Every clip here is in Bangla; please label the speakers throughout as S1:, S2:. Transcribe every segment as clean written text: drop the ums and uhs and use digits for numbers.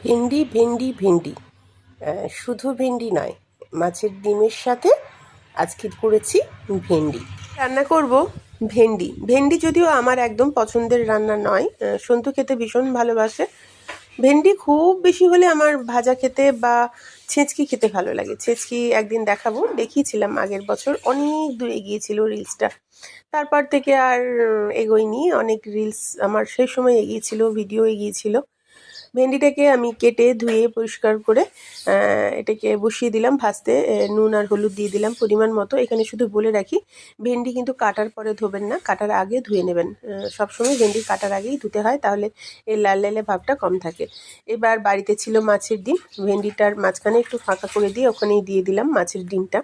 S1: ভেন্ডি ভেন্ডি ভেন্ডি শুধু ভেন্ডি নয়, মাছের ডিমের সাথে আজকে করেছি ভেন্ডি রান্না করব। ভেন্ডি ভেন্ডি যদিও আমার একদম পছন্দের রান্না নয়, সন্তু খেতে ভীষণ ভালোবাসে। ভেন্ডি খুব বেশি হলে আমার ভাজা খেতে বা ছেঁচকি খেতে ভালো লাগে। ছেঁচকি একদিন দেখাবো, দেখিয়েছিলাম আগের বছর, অনেক দূর এগিয়েছিল রিলসটা। তারপর থেকে আর এগোয়নি। অনেক রিলস আমার সেই সময় এগিয়েছিল, ভিডিও এগিয়েছিল। ভেন্ডিটাকে আমি কেটে ধুয়ে পরিষ্কার করে এটাকে বসিয়ে দিলাম ভাজতে। নুন আর হলুদ দিয়ে দিলাম পরিমাণ মতো। এখানে শুধু বলে রাখি, ভেন্ডি কিন্তু কাটার পরে ধোবেন না, কাটার আগে ধুয়ে নেবেন। সবসময় ভেন্ডি কাটার আগেই ধুতে হয়, তাহলে এর লাল লালে ভাবটা কম থাকে। এবার বাড়িতে ছিল মাছের ডিম, ভেন্ডিটার মাঝখানে একটু ফাঁকা করে দিয়ে ওখানেই দিয়ে দিলাম মাছের ডিমটা।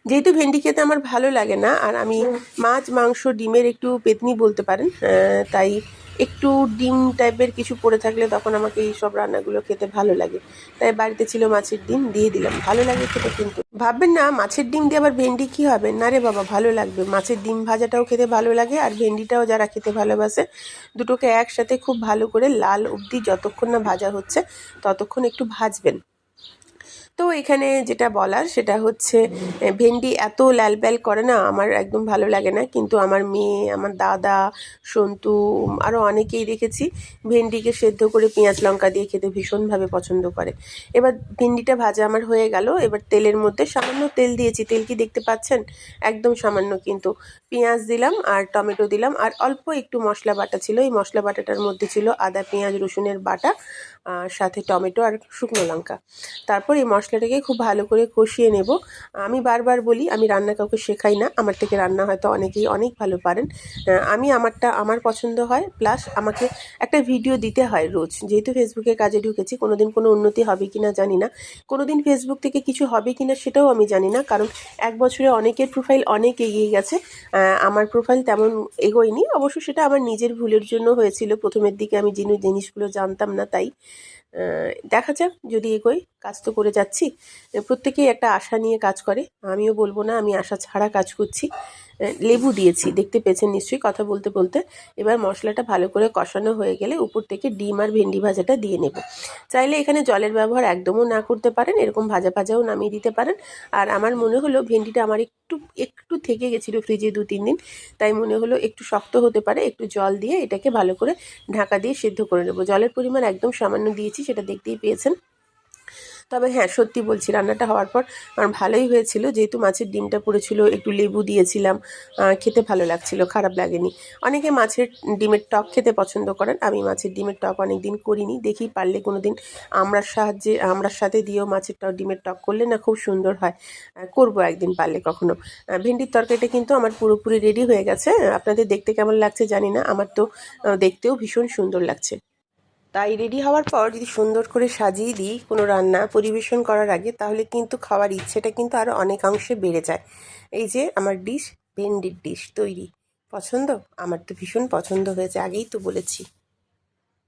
S1: যেহেতু ভেন্ডি খেতে আমার ভালো লাগে না, আর আমি মাছ মাংস ডিমের একটু পেতনি বলতে পারেন, তাই একটু ডিম টাইপের কিছু পড়ে থাকলে তখন আমাকে এই সব রান্নাগুলো খেতে ভালো লাগে। তাই বাড়িতে ছিল মাছের ডিম, দিয়ে দিলাম। ভালো লাগে খেতে। কিন্তু ভাববেন না মাছের ডিম দিয়ে আবার ভেন্ডি কী হবে, না রে বাবা, ভালো লাগবে। মাছের ডিম ভাজাটাও খেতে ভালো লাগে, আর ভেন্ডিটাও যারা খেতে ভালোবাসে, দুটোকে একসাথে খুব ভালো করে লাল অবধি যতক্ষণ না ভাজা হচ্ছে ততক্ষণ একটু ভাজবেন। তো এখানে যেটা বলার সেটা হচ্ছে, ভেন্ডি এত লাল ব্যাল করে না, আমার একদম ভালো লাগে না। কিন্তু আমার মেয়ে, আমার দাদা, সন্তু, আরও অনেকেই দেখেছি ভেন্ডিকে সেদ্ধ করে পেঁয়াজ লঙ্কা দিয়ে খেতে ভীষণভাবে পছন্দ করে। এবার ভেন্ডিটা ভাজা আমার হয়ে গেল। এবার তেলের মধ্যে সামান্য তেল দিয়েছি, তেল কি দেখতে পাচ্ছেন? একদম সামান্য। কিন্তু পেঁয়াজ দিলাম আর টমেটো দিলাম, আর অল্প একটু মশলা বাটা ছিল। এই মশলা বাটাটার মধ্যে ছিল আদা পেঁয়াজ রসুনের বাটা, সাথে টমেটো আর শুকনো লঙ্কা। তারপর এই মশলাটাকে খুব ভালো করে কষিয়ে নেব। আমি বারবার বলি, আমি রান্না কাউকে শেখাই না, আমার থেকে রান্না হয়তো অনেকেই অনেক ভালো পারেন। আমি আমারটা আমার পছন্দ হয়, প্লাস আমাকে একটা ভিডিও দিতে হয় রোজ। যেহেতু ফেসবুকে কাজে ঢুকেছি, কোনো দিন কোনো উন্নতি হবে কি না জানি না, কোনো দিন ফেসবুক থেকে কিছু হবে কি না সেটাও আমি জানি না, কারণ এক বছরে অনেকের প্রোফাইল অনেক এগিয়ে গেছে, আমার প্রোফাইল তেমন এগোয়নি। অবশ্য সেটা আমার নিজের ভুলের জন্য হয়েছিল, প্রথমের দিকে আমি জিনিসগুলো জানতাম না। তাই দেখা যাক, যদি এগোই। কাজ তো করে যাচ্ছি, প্রত্যেকেই একটা আশা নিয়ে কাজ করে, আমিও বলবো না আমি আশা ছাড়া কাজ করছি। লেবু দিয়েছি, দেখতে পেয়েছেন নিশ্চয়ই কথা বলতে বলতে। এবার মশলাটা ভালো করে কষানো হয়ে গেলে উপর থেকে ডিম আর ভেন্ডি ভাজাটা দিয়ে নেব। চাইলে এখানে জলের ব্যবহার একদমও না করতে পারেন, এরকম ভাজা ভাজাও নামিয়ে দিতে পারেন। আর আমার মনে হলো ভেন্ডিটা আমার একটু একটু থেকে গেছিলো ফ্রিজে 2-3 দিন, তাই মনে হলো একটু শক্ত হতে পারে। একটু জল দিয়ে এটাকে ভালো করে ঢাকা দিয়ে সেদ্ধ করে নেব। জলের পরিমাণ একদম সামান্য দিয়েছি, সেটা দেখতেই পেয়েছেন। তবে হ্যাঁ, সত্যি বলছি, রান্নাটা হওয়ার পর আমার ভালোই হয়েছিল। যেহেতু মাছের ডিমটা পড়েছিল, একটু লেবু দিয়েছিলাম, খেতে ভালো লাগছিল, খারাপ লাগেনি। অনেকে মাছের ডিমের টক খেতে পছন্দ করেন, আমি মাছের ডিমের টক অনেক দিন করিনি। দেখি পারলে কোনো দিন আমড়ার সাথে দিয়েও মাছের ডিমের টক করলে না খুব সুন্দর হয়। করব একদিন পারলে কখনো। ভেন্ডির তরকারিটা কিন্তু আমার পুরোপুরি রেডি হয়ে গেছে। আপনাদের দেখতে কেমন লাগছে জানি না, আমার তো দেখতেও ভীষণ সুন্দর লাগছে। তাই রেডি হওয়ার পর যদি সুন্দর করে সাজিয়ে দিই কোনো রান্না পরিবেশন করার আগে, তাহলে কিন্তু খাওয়ার ইচ্ছেটা কিন্তু আরও অনেকাংশে বেড়ে যায়। এই যে আমার ডিশ, ভেন্ডির ডিশ তৈরি। পছন্দ? আমার তো ভীষণ পছন্দ হয়েছে, আগেই তো বলেছি।